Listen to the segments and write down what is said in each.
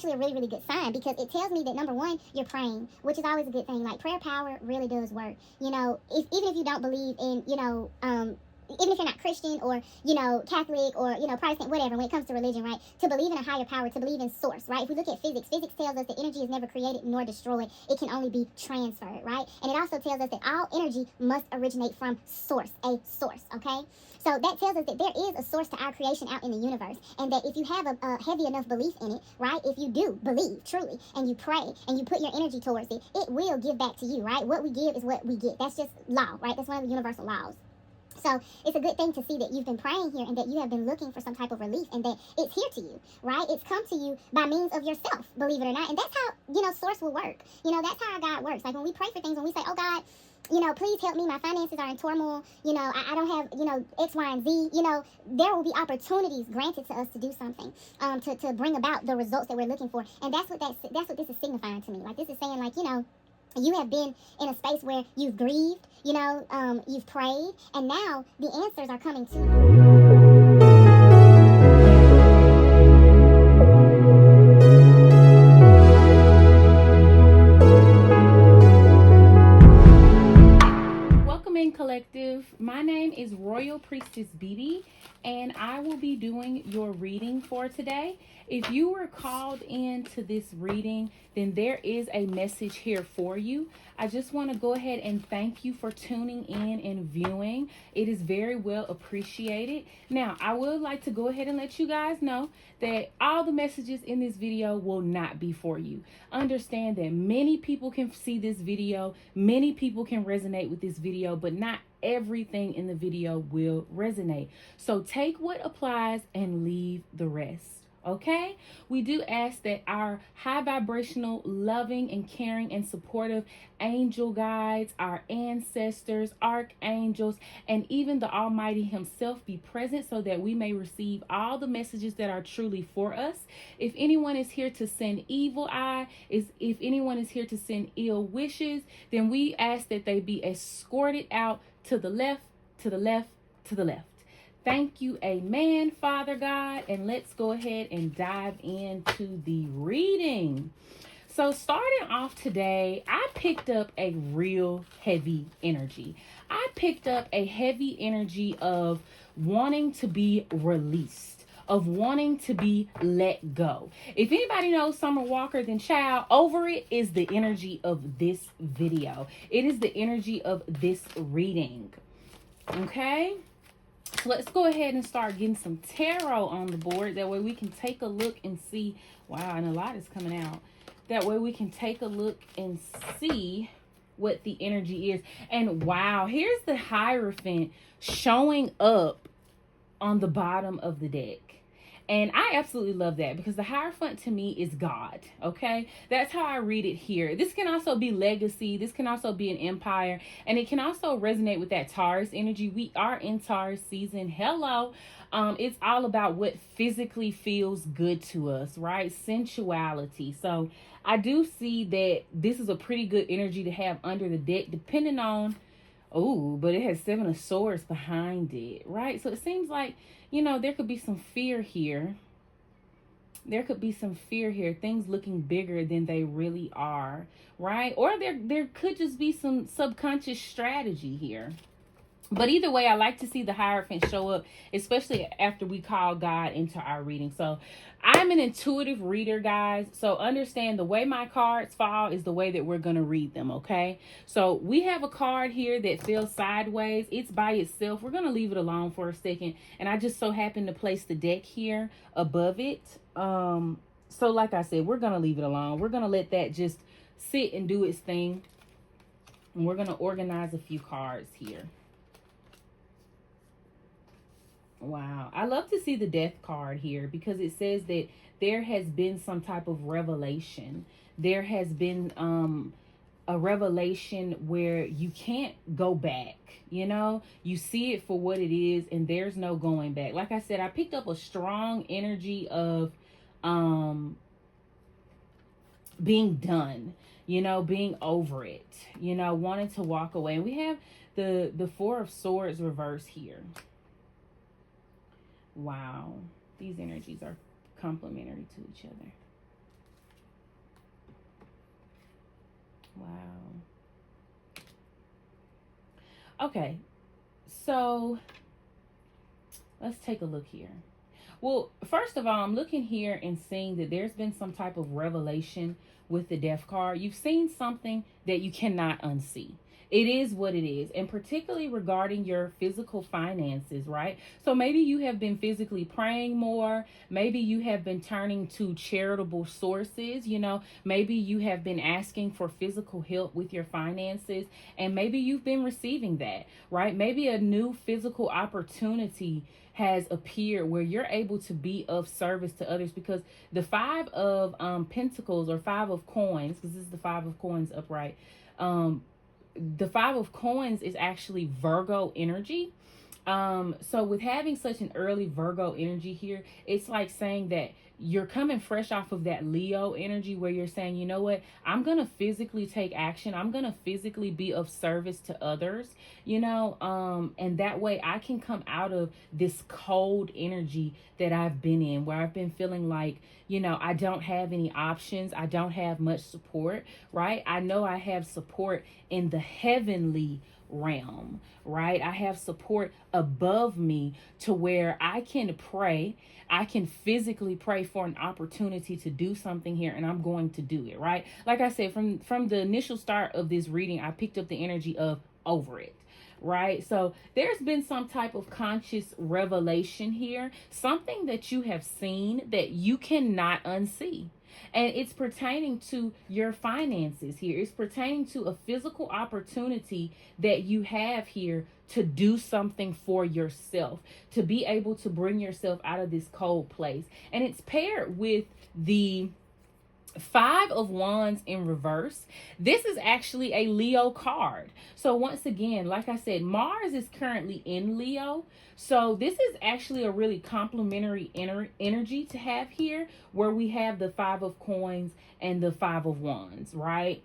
actually a really, really good sign, because it tells me that, number one, you're praying, which is always a good thing. Like, prayer power really does work. You know, even if you don't believe in, even if you're not Christian or, Catholic or, Protestant, whatever, when it comes to religion, right? To believe in a higher power, to believe in source, right? If we look at physics, physics tells us that energy is never created nor destroyed. It can only be transferred, right? And it also tells us that all energy must originate from source, a source, okay? So that tells us that there is a source to our creation out in the universe, and that if you have a heavy enough belief in it, right? If you do believe truly, and you pray, and you put your energy towards it, it will give back to you, right? What we give is what we get. That's just law, right? That's one of the universal laws. So it's a good thing to see that you've been praying here, and that you have been looking for some type of relief, and that it's here to you, right? It's come to you by means of yourself, believe it or not. And that's how, source will work. That's how our God works. Like, when we pray for things, when we say, oh God, please help me, my finances are in turmoil, I don't have, X, Y, and Z, there will be opportunities granted to us to do something, to bring about the results that we're looking for. And that's what this is signifying to me. Like, this is saying, like, you have been in a space where you've grieved, you've prayed, and now the answers are coming to you. Collective. My name is Royal Priestess BB, and I will be doing your reading for today. If you were called into this reading, then there is a message here for you. I just want to go ahead and thank you for tuning in and viewing. It is very well appreciated. Now, I would like to go ahead and let you guys know that all the messages in this video will not be for you. Understand that many people can see this video, many people can resonate with this video, but not everything in the video will resonate. So take what applies and leave the rest. Okay? We do ask that our high vibrational, loving and caring and supportive angel guides, our ancestors, archangels, and even the Almighty himself be present, so that we may receive all the messages that are truly for us. If anyone is here to send evil eye, if anyone is here to send ill wishes, then we ask that they be escorted out to the left, to the left, to the left. Thank you, amen, Father God. And let's go ahead and dive into the reading. So starting off today, I picked up a real heavy energy. I picked up a heavy energy of wanting to be released, of wanting to be let go. If anybody knows Summer Walker, then child, over it is the energy of this video. It is the energy of this reading. Okay? So let's go ahead and start getting some tarot on the board. That way we can take a look and see. Wow, and a lot is coming out. That way we can take a look and see what the energy is. And wow, here's the Hierophant showing up on the bottom of the deck. And I absolutely love that, because the Hierophant to me is God, okay? That's how I read it here. This can also be legacy. This can also be an empire. And it can also resonate with that Taurus energy. We are in Taurus season. Hello. It's all about what physically feels good to us, right? Sensuality. So I do see that this is a pretty good energy to have under the deck, depending on, but it has 7 of Swords behind it, right? So it seems like, there could be some fear here. There could be some fear here. Things looking bigger than they really are, right? Or there could just be some subconscious strategy here. But either way, I like to see the Hierophant show up, especially after we call God into our reading. So I'm an intuitive reader, guys. So understand the way my cards fall is the way that we're going to read them, okay? So we have a card here that feels sideways. It's by itself. We're going to leave it alone for a second. And I just so happen to place the deck here above it. So like I said, we're going to leave it alone. We're going to let that just sit and do its thing. And we're going to organize a few cards here. Wow. I love to see the Death card here, because it says that there has been some type of revelation. There has been a revelation where you can't go back. You see it for what it is, and there's no going back. Like I said, I picked up a strong energy of being done, being over it, wanting to walk away. And we have the 4 of Swords reverse here. Wow, these energies are complementary to each other. Wow. Okay, so let's take a look here. Well, first of all, I'm looking here and seeing that there's been some type of revelation with the death card. You've seen something that you cannot unsee. It is what it is, and particularly regarding your physical finances, right? So maybe you have been physically praying more. Maybe you have been turning to charitable sources. Maybe you have been asking for physical help with your finances, and maybe you've been receiving that, right? Maybe a new physical opportunity has appeared where you're able to be of service to others, because the five of pentacles, or five of coins, because this is the five of coins upright, the five of coins is actually Virgo energy. So with having such an early Virgo energy here, it's like saying that you're coming fresh off of that Leo energy, where you're saying, you know what, I'm going to physically take action. I'm going to physically be of service to others, and that way I can come out of this cold energy that I've been in, where I've been feeling like, I don't have any options. I don't have much support, right? I know I have support in the heavenly realm, right? I have support above me to where I can pray. I can physically pray for an opportunity to do something here, and I'm going to do it, right? Like I said, from the initial start of this reading, I picked up the energy of over it. Right? So there's been some type of conscious revelation here, something that you have seen that you cannot unsee. And it's pertaining to your finances here. It's pertaining to a physical opportunity that you have here to do something for yourself, to be able to bring yourself out of this cold place. And it's paired with the Five of Wands in reverse. This is actually a Leo card. So once again, like I said, Mars is currently in Leo. So this is actually a really complementary energy to have here, where we have the Five of Coins and the Five of Wands, right?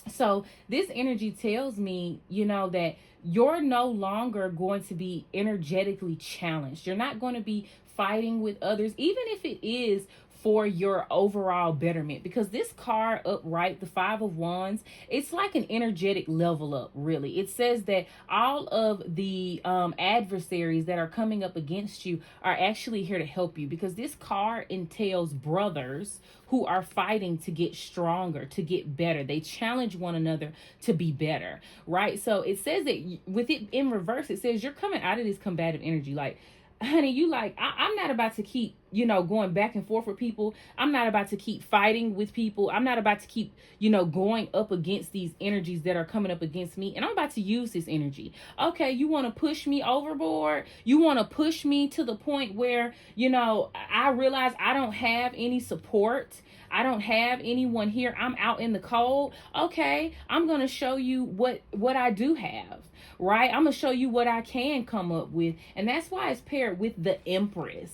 So this energy tells me, that you're no longer going to be energetically challenged. You're not going to be fighting with others, even if it is for your overall betterment, because this card upright, the Five of Wands, it's like an energetic level up, really. It says that all of the adversaries that are coming up against you are actually here to help you, because this card entails brothers who are fighting to get stronger, to get better. They challenge one another to be better, right? So it says that with it in reverse, it says you're coming out of this combative energy. Like, honey, you like, I'm not about to keep, going back and forth with people. I'm not about to keep fighting with people. I'm not about to keep, going up against these energies that are coming up against me. And I'm about to use this energy. Okay, you want to push me overboard? You want to push me to the point where, I realize I don't have any support. I don't have anyone here. I'm out in the cold. Okay, I'm going to show you what I do have. Right? I'm going to show you what I can come up with. And that's why it's paired with the Empress.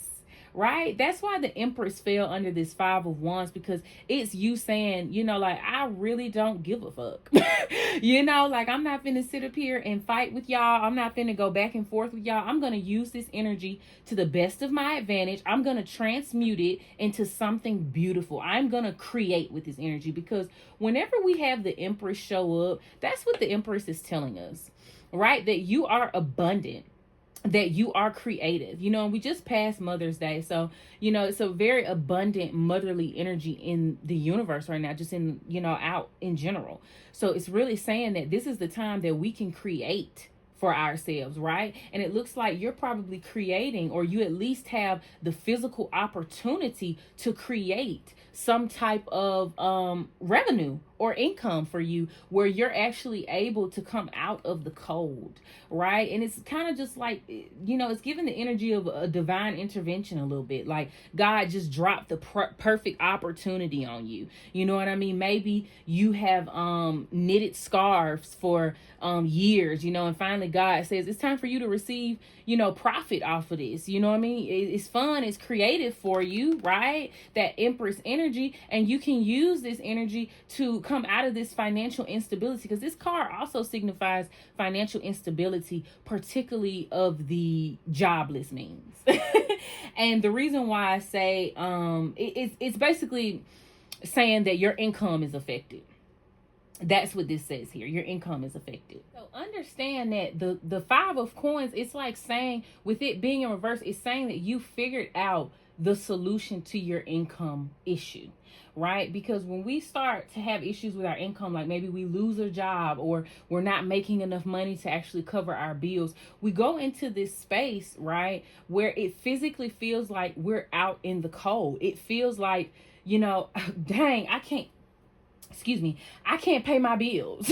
Right? That's why the Empress fell under this Five of Wands, because it's you saying, like, I really don't give a fuck. Like, I'm not finna sit up here and fight with y'all. I'm not finna go back and forth with y'all. I'm going to use this energy to the best of my advantage. I'm going to transmute it into something beautiful. I'm going to create with this energy, because whenever we have the Empress show up, that's what the Empress is telling us. Right? That you are abundant, that you are creative, and we just passed Mother's Day. So, it's a very abundant motherly energy in the universe right now, just in, out in general. So it's really saying that this is the time that we can create for ourselves, right? And it looks like you're probably creating, or you at least have the physical opportunity to create some type of revenue or income for you, where you're actually able to come out of the cold, right? And it's kind of just like, it's giving the energy of a divine intervention a little bit. Like God just dropped the perfect opportunity on you. You know what I mean? Maybe you have knitted scarves for years, and finally God says it's time for you to receive, profit off of this. You know what I mean? It's fun, it's creative for you, right? That Empress energy, and you can use this energy to come out of this financial instability, because this card also signifies financial instability, particularly of the jobless means. And the reason why I say it's basically saying that your income is affected. That's what this says here. Your income is affected. So understand that the five of coins, it's like saying, with it being in reverse, it's saying that you figured out the solution to your income issue, right? Because when we start to have issues with our income, like maybe we lose a job or we're not making enough money to actually cover our bills, we go into this space, right, where it physically feels like we're out in the cold. It feels like, dang, I can't pay my bills.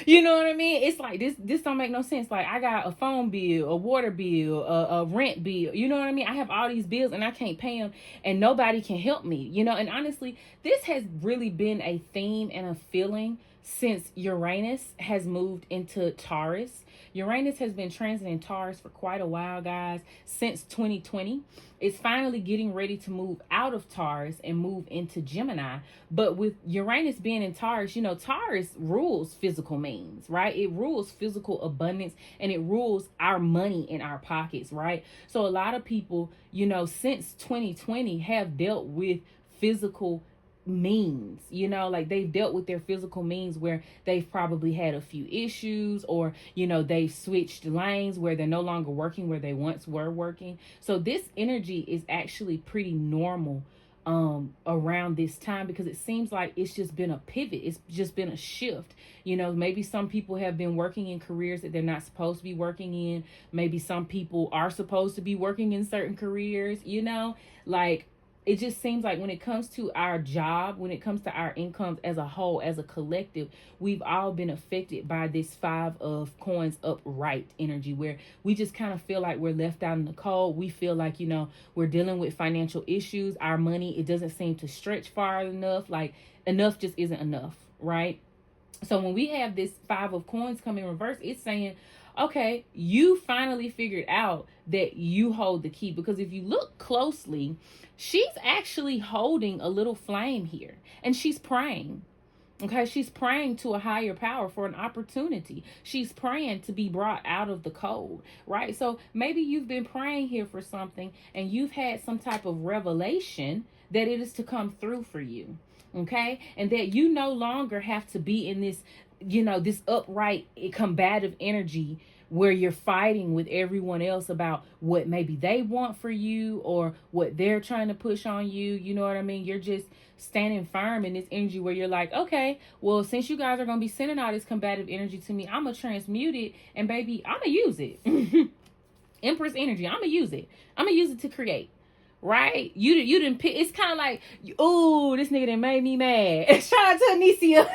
You know what I mean? It's like this don't make no sense. Like, I got a phone bill, a water bill, a rent bill. You know what I mean? I have all these bills and I can't pay them, and nobody can help me. And honestly, this has really been a theme and a feeling since Uranus has moved into Taurus. Uranus has been transiting Taurus for quite a while, guys, since 2020. It's finally getting ready to move out of Taurus and move into Gemini. But with Uranus being in Taurus, Taurus rules physical means, right? It rules physical abundance, and it rules our money in our pockets, right? So a lot of people, since 2020 have dealt with physical means, like they've dealt with their physical means where they've probably had a few issues, or they've switched lanes where they're no longer working where they once were working. So this energy is actually pretty normal around this time, because it seems like it's just been a pivot. It's just been a shift. Maybe some people have been working in careers that they're not supposed to be working in. Maybe some people are supposed to be working in certain careers, like it just seems like when it comes to our job, when it comes to our incomes as a whole, as a collective, we've all been affected by this five of coins upright energy, where we just kind of feel like we're left out in the cold. We feel like, we're dealing with financial issues. Our money, it doesn't seem to stretch far enough. Like, enough just isn't enough, right? So when we have this five of coins come in reverse, it's saying, okay, you finally figured out that you hold the key. Because if you look closely, she's actually holding a little flame here, and she's praying. Okay, she's praying to a higher power for an opportunity. She's praying to be brought out of the cold, right? So maybe you've been praying here for something, and you've had some type of revelation that it is to come through for you. Okay, and that you no longer have to be in this, this upright, combative energy where you're fighting with everyone else about what maybe they want for you or what they're trying to push on you. You know what I mean? You're just standing firm in this energy where you're like, okay, well, since you guys are going to be sending all this combative energy to me, I'm going to transmute it, and baby, I'm going to use it. Empress energy, I'm going to use it. I'm going to use it to create. Right? You didn't pick. It's kind of like, oh, this nigga done made me mad. Shout out to Anicia.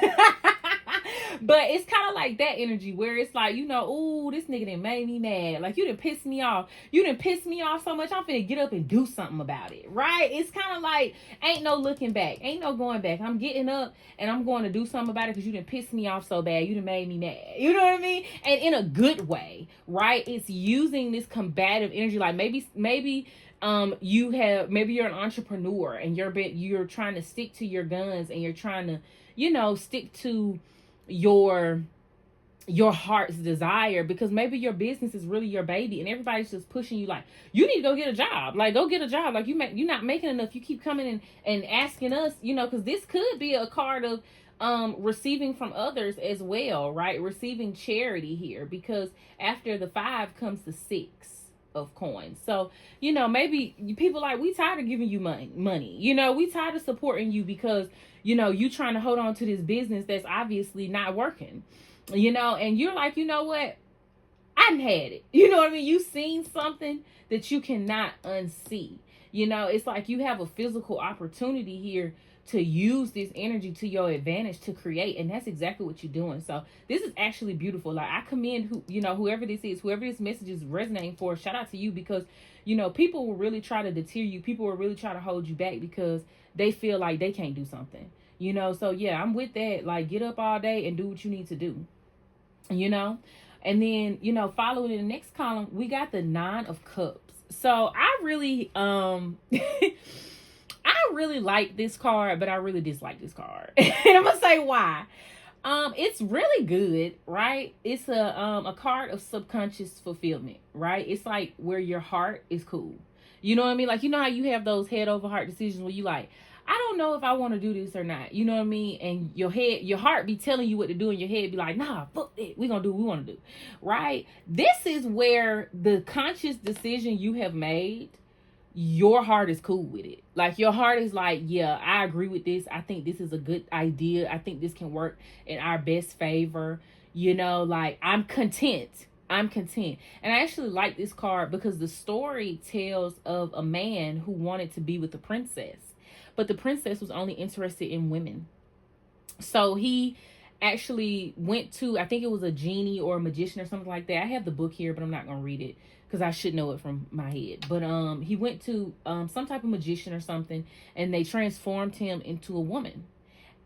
But it's kind of like that energy where it's like, oh, this nigga done made me mad. Like, you done pissed me off. You done pissed me off so much, I'm finna get up and do something about it. Right? It's kind of like, ain't no looking back. Ain't no going back. I'm getting up and I'm going to do something about it because you done pissed me off so bad. You done made me mad. You know what I mean? And in a good way, right? It's using this combative energy. Like, maybe you're an entrepreneur and you're trying to stick to your guns, and you're trying to, stick to your heart's desire, because maybe your business is really your baby, and everybody's just pushing you like, you need to go get a job. Like, go get a job. Like, you're not making enough. You keep coming in and asking us, because this could be a card of receiving from others as well, right? Receiving charity here, because after the 5 comes the 6 of coins. So, maybe people like, we tired of giving you money. We tired of supporting you because, you trying to hold on to this business that's obviously not working, and you're like, what? I done had it. You know what I mean? You've seen something that you cannot unsee. It's like you have a physical opportunity here to use this energy to your advantage to create, and that's exactly what you're doing. So this is actually beautiful. Like, I commend whoever this is, whoever this message is resonating for, shout out to you, because people will really try to deter you. People will really try to hold you back because they feel like they can't do something. So yeah, I'm with that. Like, get up all day and do what you need to do. And then following in the next column, we got the 9 of Cups. So I really I really like this card, but I really dislike this card. And I'm gonna say why. It's really good, right? It's a card of subconscious fulfillment, right? It's like where your heart is cool. You know what I mean? Like, how you have those head over heart decisions where you like, I don't know if I want to do this or not. You know what I mean? And your heart be telling you what to do, and your head be like, nah, fuck it. We're going to do what we want to do. Right? This is where the conscious decision you have made, your heart is cool with it. Like, your heart is like, yeah, I agree with this. I think this is a good idea. I think this can work in our best favor. You know, like, I'm content. I'm content. And I actually like this card because the story tells of a man who wanted to be with the princess, but the princess was only interested in women. So he actually went to, I think it was a genie or a magician or something like that. I have the book here, but I'm not going to read it because I should know it from my head. But he went to some type of magician or something, and they transformed him into a woman.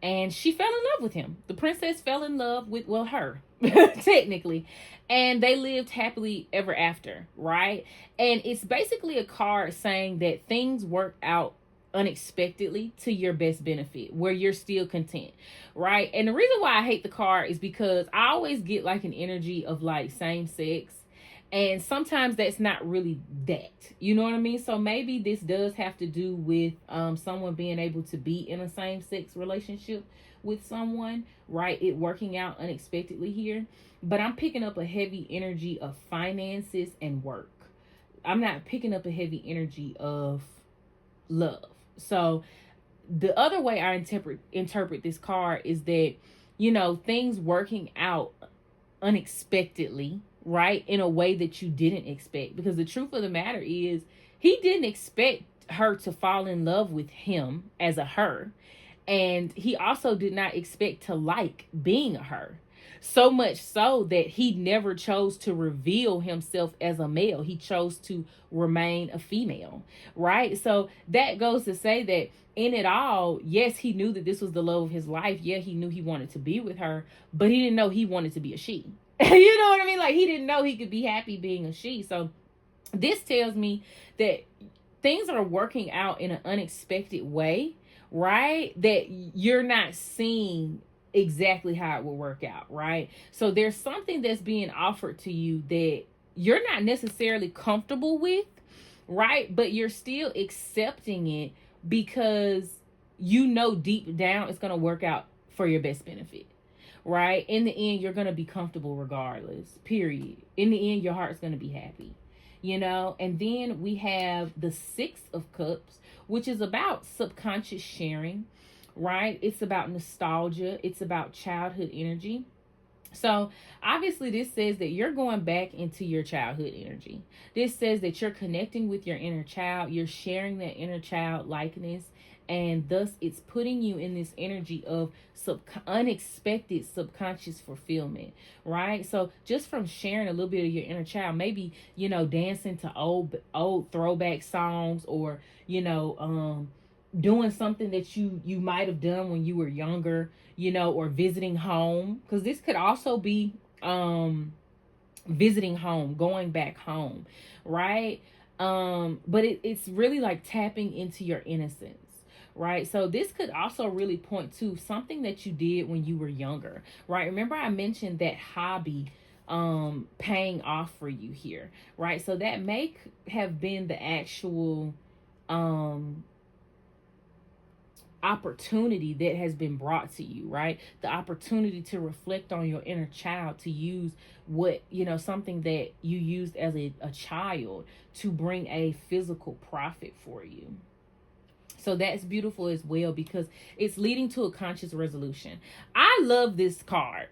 And she fell in love with him. The princess fell in love with, well, her, technically. And they lived happily ever after, right? And it's basically a card saying that things work out unexpectedly to your best benefit, where you're still content, right? And the reason why I hate the card is because I always get like an energy of like same sex, and sometimes that's not really that, you know what I mean? So maybe this does have to do with someone being able to be in a same sex relationship with someone, right? It working out unexpectedly here. But I'm picking up a heavy energy of finances and work. I'm not picking up a heavy energy of love. So the other way I interpret this card is that, you know, things working out unexpectedly, right, in a way that you didn't expect. Because the truth of the matter is, he didn't expect her to fall in love with him as a her, and he also did not expect to like being a her. So much so that he never chose to reveal himself as a male. He chose to remain a female, right? So that goes to say that in it all, yes, he knew that this was the love of his life. Yeah, he knew he wanted to be with her, but he didn't know he wanted to be a she. You know what I mean? Like, he didn't know he could be happy being a she. So this tells me that things are working out in an unexpected way, right? That you're not seeing exactly how it will work out, right? So there's something that's being offered to you that you're not necessarily comfortable with, right? But you're still accepting it because you know deep down it's going to work out for your best benefit, right? In the end, you're going to be comfortable regardless, period. In the end, your heart's going to be happy, you know? And then we have the Six of Cups, which is about subconscious sharing, right? It's about nostalgia. It's about childhood energy. So obviously this says that you're going back into your childhood energy. This says that you're connecting with your inner child. You're sharing that inner child likeness. And thus it's putting you in this energy of unexpected subconscious fulfillment, right? So just from sharing a little bit of your inner child, maybe, you know, dancing to old throwback songs, or, you know, doing something that you might have done when you were younger, you know, or visiting home, because this could also be visiting home, going back home, right? But it's really like tapping into your innocence, right? So this could also really point to something that you did when you were younger, right? Remember I mentioned that hobby paying off for you here, right? So that may have been the actual opportunity that has been brought to you, right? The opportunity to reflect on your inner child, to use what, you know, something that you used as a child to bring a physical profit for you. So that's beautiful as well, because it's leading to a conscious resolution. I love this card.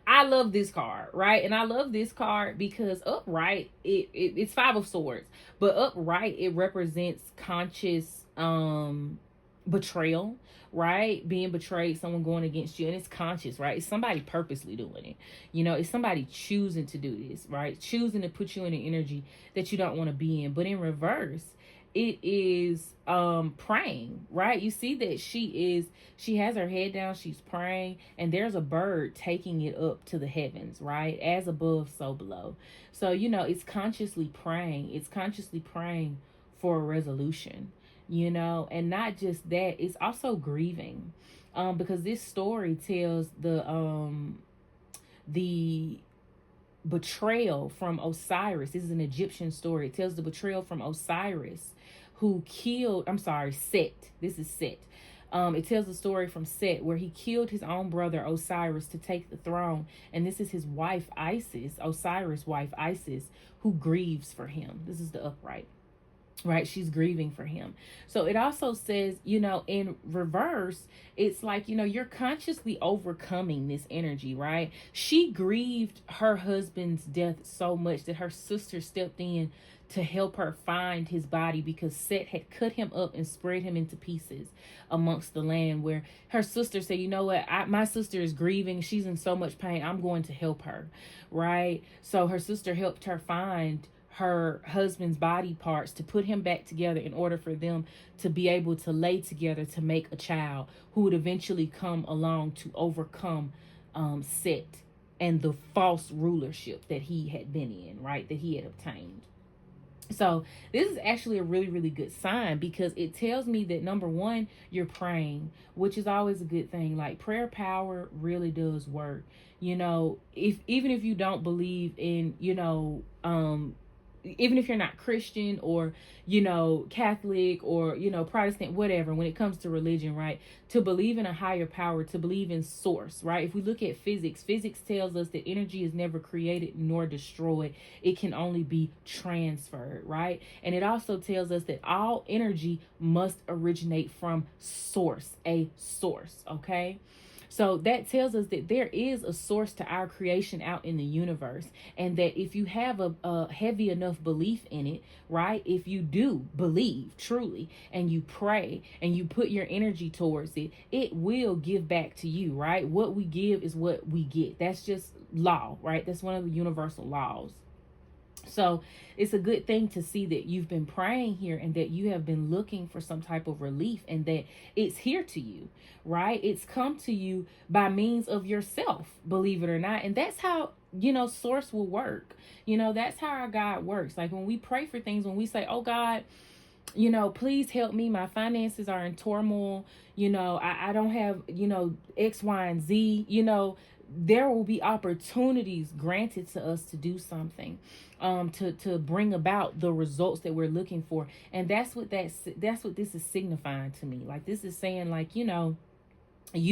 I love this card, right? And I love this card because upright, it's Five of Swords, but upright, it represents conscious betrayal, right? Being betrayed, someone going against you, and it's conscious, right? It's somebody purposely doing it. You know, it's somebody choosing to do this, right? Choosing to put you in an energy that you don't want to be in. But in reverse, it is praying, right? You see that she has her head down, she's praying, and there's a bird taking it up to the heavens, right? As above, so below. So, you know, it's consciously praying. It's consciously praying for a resolution, you know. And not just that, it's also grieving, because this story tells the betrayal from Osiris. This is an Egyptian story. It tells the betrayal from Osiris, who killed, Set. This is Set. It tells a story from Set where he killed his own brother Osiris to take the throne. And this is his wife Isis, Osiris' wife Isis, who grieves for him. This is the upright, right? She's grieving for him. So it also says, in reverse, it's like, you're consciously overcoming this energy, right? She grieved her husband's death so much that her sister stepped in to help her find his body, because Set had cut him up and spread him into pieces amongst the land, where her sister said, you know what, my sister is grieving. She's in so much pain. I'm going to help her, right? So her sister helped her find her husband's body parts to put him back together in order for them to be able to lay together to make a child who would eventually come along to overcome Set and the false rulership that he had been in, right, that he had obtained. So this is actually a really, really good sign, because it tells me that, number one, you're praying, which is always a good thing. Like, prayer power really does work. Even if you don't believe in, even if you're not Christian or, Catholic or, Protestant, whatever, when it comes to religion, right? To believe in a higher power, to believe in source, right? If we look at physics tells us that energy is never created nor destroyed. It can only be transferred, right? And it also tells us that all energy must originate from source, a source, okay? So that tells us that there is a source to our creation out in the universe, and that if you have a heavy enough belief in it, right? If you do believe truly and you pray and you put your energy towards it, it will give back to you, right? What we give is what we get. That's just law, right? That's one of the universal laws. So it's a good thing to see that you've been praying here and that you have been looking for some type of relief, and that it's here to you, right? It's come to you by means of yourself, believe it or not. And that's how, source will work. That's how our God works. Like, when we pray for things, when we say, oh God, please help me. My finances are in turmoil. I don't have, X, Y, and Z, there will be opportunities granted to us to do something, to bring about the results that we're looking for. And that's what this is signifying to me. Like, this is saying, like, you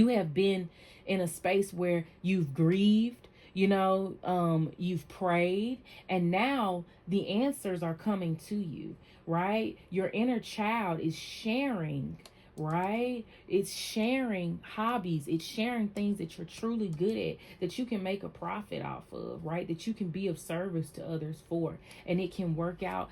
have been in a space where you've grieved, you've prayed, and now the answers are coming to you, right? Your inner child is sharing, right? It's sharing hobbies. It's sharing things that you're truly good at, that you can make a profit off of, right? That you can be of service to others for, and it can work out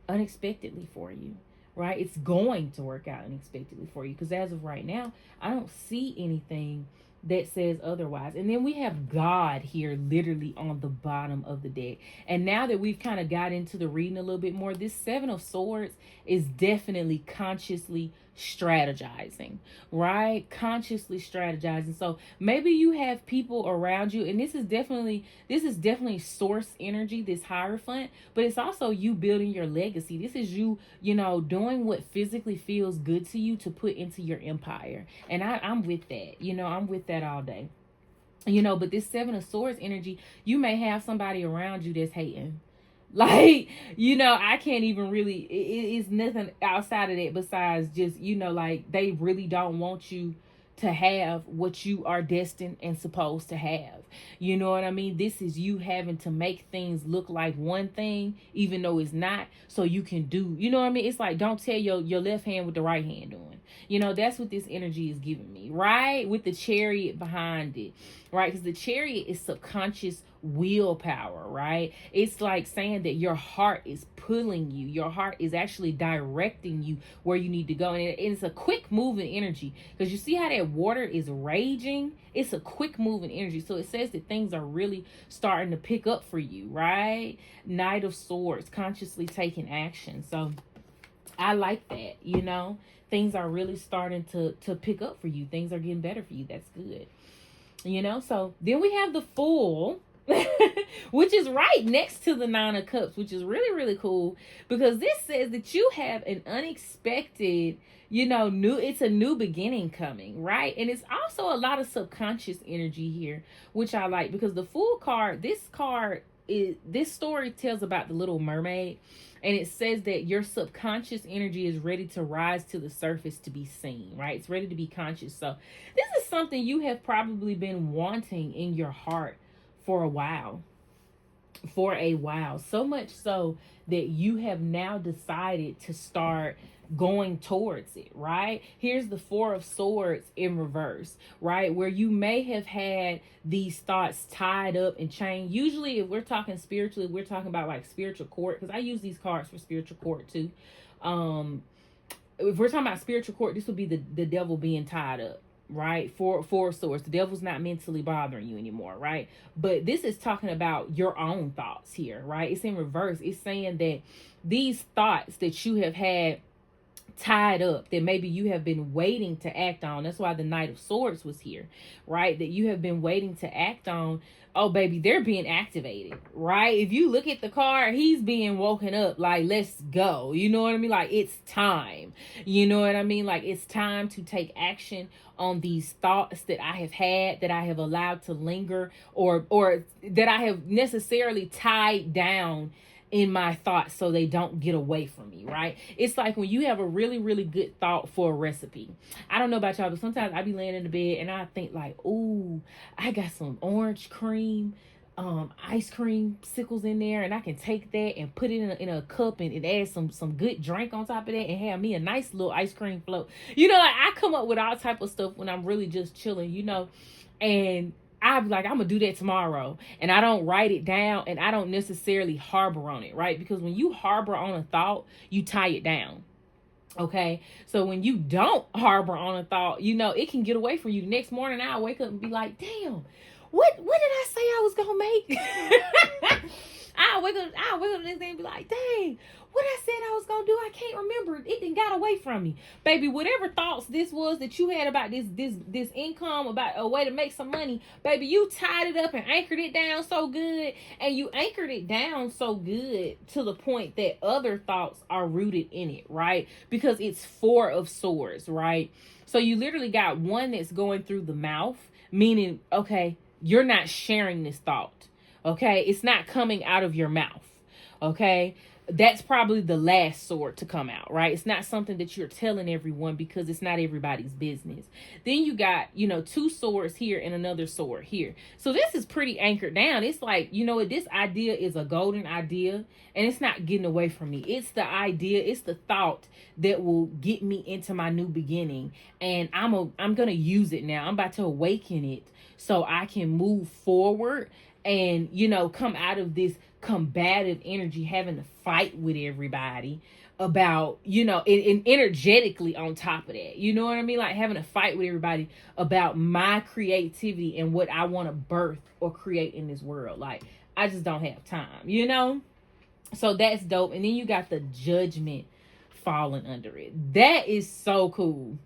unexpectedly for you, right? It's going to work out unexpectedly for you, because as of right now, I don't see anything that says otherwise. And then we have God here literally on the bottom of the deck. And now that we've kind of got into the reading a little bit more, this Seven of Swords is definitely consciously strategizing, right? Consciously strategizing. So maybe you have people around you, and this is definitely source energy, this Hierophant, but it's also you building your legacy. This is you, doing what physically feels good to you to put into your empire. And I'm with that, I'm with that all day. But this Seven of Swords energy, you may have somebody around you that's hating. Like, I can't even really, it's nothing outside of that besides just, like, they really don't want you to have what you are destined and supposed to have. You know what I mean? This is you having to make things look like one thing, even though it's not, so you can do, you know what I mean? It's like, don't tell your left hand what the right hand doing. That's what this energy is giving me, right? With the Chariot behind it, right? Because the Chariot is subconscious willpower, right? It's like saying that your heart is pulling you. Your heart is actually directing you where you need to go. And it's a quick moving energy, because you see how that water is raging? It's a quick moving energy. So it says that things are really starting to pick up for you, right? Knight of Swords, consciously taking action. So I like that, things are really starting to pick up for you. Things are getting better for you. That's good. So then we have the Fool, which is right next to the Nine of Cups, which is really, really cool, because this says that you have an unexpected, it's a new beginning coming, right? And it's also a lot of subconscious energy here, which I like, because the Fool card, this card this story tells about the Little Mermaid, and it says that your subconscious energy is ready to rise to the surface to be seen, right? It's ready to be conscious. So this is something you have probably been wanting in your heart for a while. So much so that you have now decided to start going towards it, right? Here's the Four of Swords in reverse, right? Where you may have had these thoughts tied up and chained. Usually, if we're talking spiritually, we're talking about like spiritual court, because I use these cards for spiritual court too. If we're talking about spiritual court, this would be the devil being tied up, right? Four of Swords. The devil's not mentally bothering you anymore, right? But this is talking about your own thoughts here, right? It's in reverse. It's saying that these thoughts that you have had tied up, that maybe you have been waiting to act on. That's why the Knight of Swords was here, right? That you have been waiting to act on. Oh, baby, they're being activated, right? If you look at the card, he's being woken up, like, let's go. You know what I mean? Like, it's time. You know what I mean? Like, it's time to take action on these thoughts that I have had, that I have allowed to linger, or that I have necessarily tied down in my thoughts so they don't get away from me, right? It's like when you have a really, really good thought for a recipe. I don't know about y'all, but sometimes I be laying in the bed and I think like, ooh, I got some orange cream, ice cream sickles in there, and I can take that and put it in a cup and add some good drink on top of that and have me a nice little ice cream float. You know, like I come up with all type of stuff when I'm really just chilling, you know, and I'd be like, I'm going to do that tomorrow. And I don't write it down, and I don't necessarily harbor on it, right? Because when you harbor on a thought, you tie it down. Okay. So when you don't harbor on a thought, you know, it can get away from you. The next morning, I'll wake up and be like, damn, what did I say I was going to make? I'll wake up the next day and be like, dang, what I said I was going to do, I can't remember. It didn't got away from me. Baby, whatever thoughts this was that you had about this income, about a way to make some money, baby, you tied it up and anchored it down so good. And you anchored it down so good to the point that other thoughts are rooted in it, right? Because it's Four of Swords, right? So you literally got one that's going through the mouth, meaning, okay, you're not sharing this thought. Okay, it's not coming out of your mouth. Okay, that's probably the last sword to come out, right? It's not something that you're telling everyone because it's not everybody's business. Then you got, you know, two swords here and another sword here. So this is pretty anchored down. It's like, you know, this idea is a golden idea and it's not getting away from me. It's the idea, it's the thought that will get me into my new beginning. And I'm going to use it now. I'm about to awaken it so I can move forward and, you know, come out of this combative energy, having to fight with everybody about, you know, and energetically on top of that, you know what I mean? Like having to fight with everybody about my creativity and what I want to birth or create in this world. Like, I just don't have time, you know? So that's dope. And then you got the Judgment falling under it. That is so cool.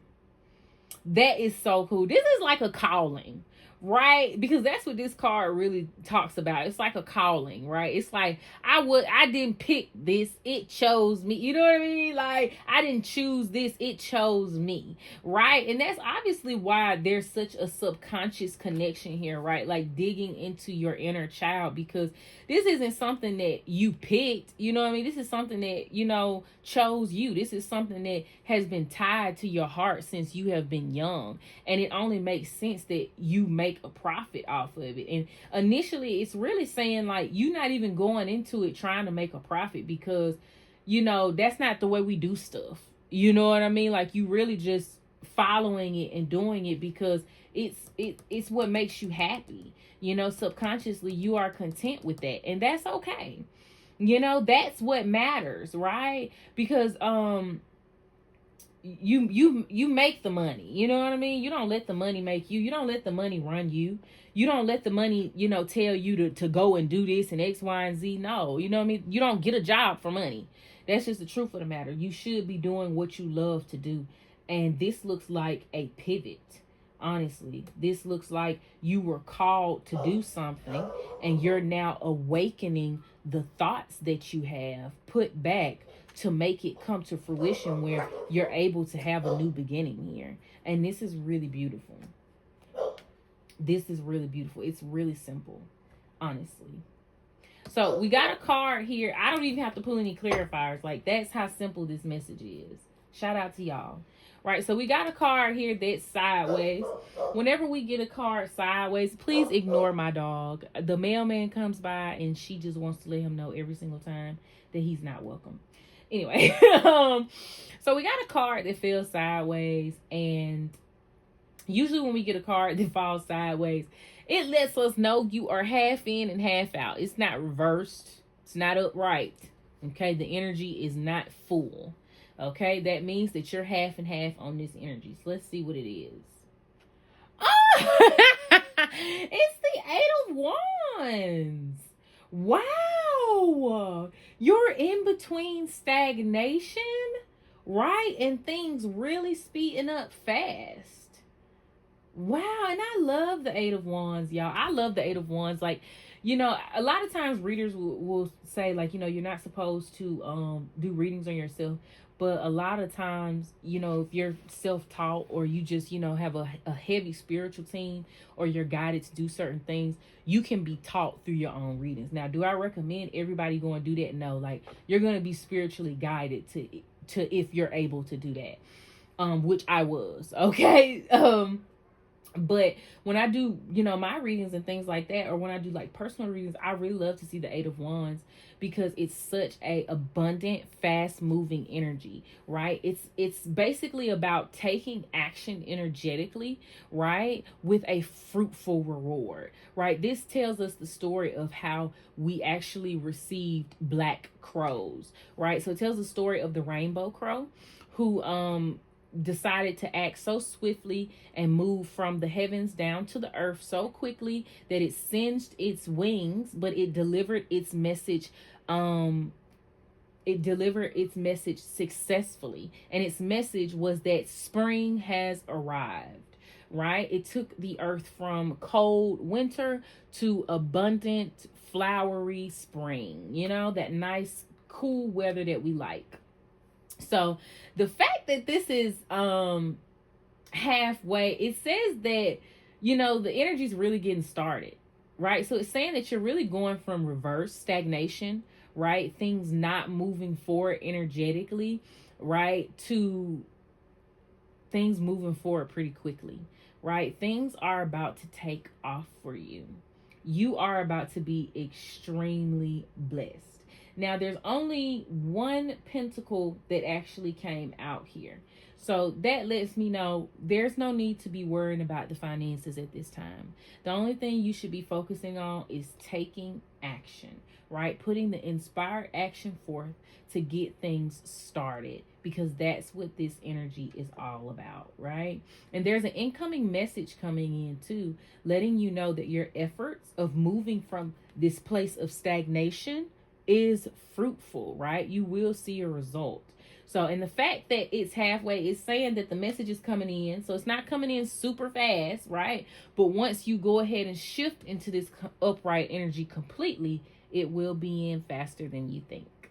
That is so cool. This is like a calling. Right? Because that's what this card really talks about. It's like a calling, right? It's like, I didn't pick this. It chose me. You know what I mean? Like, I didn't choose this. It chose me, right? And that's obviously why there's such a subconscious connection here, right? Like digging into your inner child, because this isn't something that you picked. You know what I mean? This is something that, you know, chose you. This is something that has been tied to your heart since you have been young. And it only makes sense that you make a profit off of it. And initially it's really saying like you're not even going into it trying to make a profit, because, you know, that's not the way we do stuff. You know what I mean? Like you really just following it and doing it because it's what makes you happy. You know, subconsciously you are content with that, and that's okay. You know, that's what matters, right? Because you make the money. You know what I mean? You don't let the money make you. You don't let the money run you. You don't let the money, you know, tell you to go and do this and X, Y, and Z. No, you know what I mean? You don't get a job for money. That's just the truth of the matter. You should be doing what you love to do. And this looks like a pivot. Honestly, this looks like you were called to do something and you're now awakening the thoughts that you have put back to make it come to fruition where you're able to have a new beginning here. And this is really beautiful. This is really beautiful. It's really simple, honestly. So we got a card here. I don't even have to pull any clarifiers. Like, that's how simple this message is. Shout out to y'all. Right, so we got a card here that's sideways. Whenever we get a card sideways, please ignore my dog. The mailman comes by and she just wants to let him know every single time that he's not welcome. Anyway, so we got a card that feels sideways, and usually when we get a card that falls sideways, it lets us know you are half in and half out. It's not reversed. It's not upright. Okay, the energy is not full. Okay, that means that you're half and half on this energy. So let's see what it is. Oh, it's the Eight of Wands. Wow. You're in between stagnation, right? And things really speeding up fast. Wow, and I love the Eight of Wands, y'all. I love the Eight of Wands. Like, you know, a lot of times readers will say, like, you know, you're not supposed to do readings on yourself. But a lot of times, you know, if you're self-taught or you just, you know, have a heavy spiritual team or you're guided to do certain things, you can be taught through your own readings. Now, do I recommend everybody go and do that? No, like, you're going to be spiritually guided to if you're able to do that, which I was, okay? But when I do, you know, my readings and things like that, or when I do like personal readings, I really love to see the Eight of Wands because it's such a abundant, fast moving energy, right? It's basically about taking action energetically, right? With a fruitful reward, right? This tells us the story of how we actually received black crows, right? So it tells the story of the rainbow crow who, decided to act so swiftly and move from the heavens down to the earth so quickly that it singed its wings, but it delivered its message successfully. And its message was that spring has arrived, right? It took the earth from cold winter to abundant flowery spring, you know, that nice cool weather that we like. So the fact that this is halfway, it says that, you know, the energy is really getting started, right? So it's saying that you're really going from reverse stagnation, right? Things not moving forward energetically, right? To things moving forward pretty quickly, right? Things are about to take off for you. You are about to be extremely blessed. Now, there's only one pentacle that actually came out here. So that lets me know there's no need to be worrying about the finances at this time. The only thing you should be focusing on is taking action, right? Putting the inspired action forth to get things started, because that's what this energy is all about, right? And there's an incoming message coming in too, letting you know that your efforts of moving from this place of stagnation is fruitful, right? You will see a result. So, and the fact that it's halfway is saying that the message is coming in. So it's not coming in super fast, right? But once you go ahead and shift into this upright energy completely, it will be in faster than you think.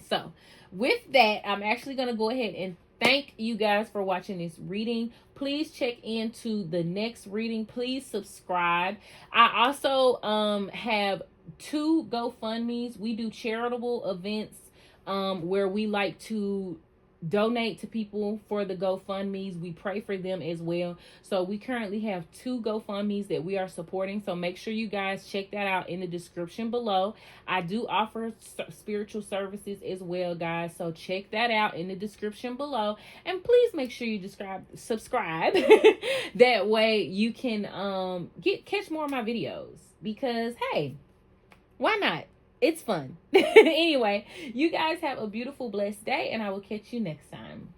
So with that, I'm actually going to go ahead and thank you guys for watching this reading. Please check into the next reading. Please subscribe. I also have 2 GoFundMes. We do charitable events where we like to donate to people for the GoFundMes. We pray for them as well. So we currently have 2 GoFundMes that we are supporting. So make sure you guys check that out in the description below. I do offer spiritual services as well, guys. So check that out in the description below. And please make sure you subscribe. That way you can catch more of my videos. Because, hey, why not? It's fun. Anyway, you guys have a beautiful, blessed day, and I will catch you next time.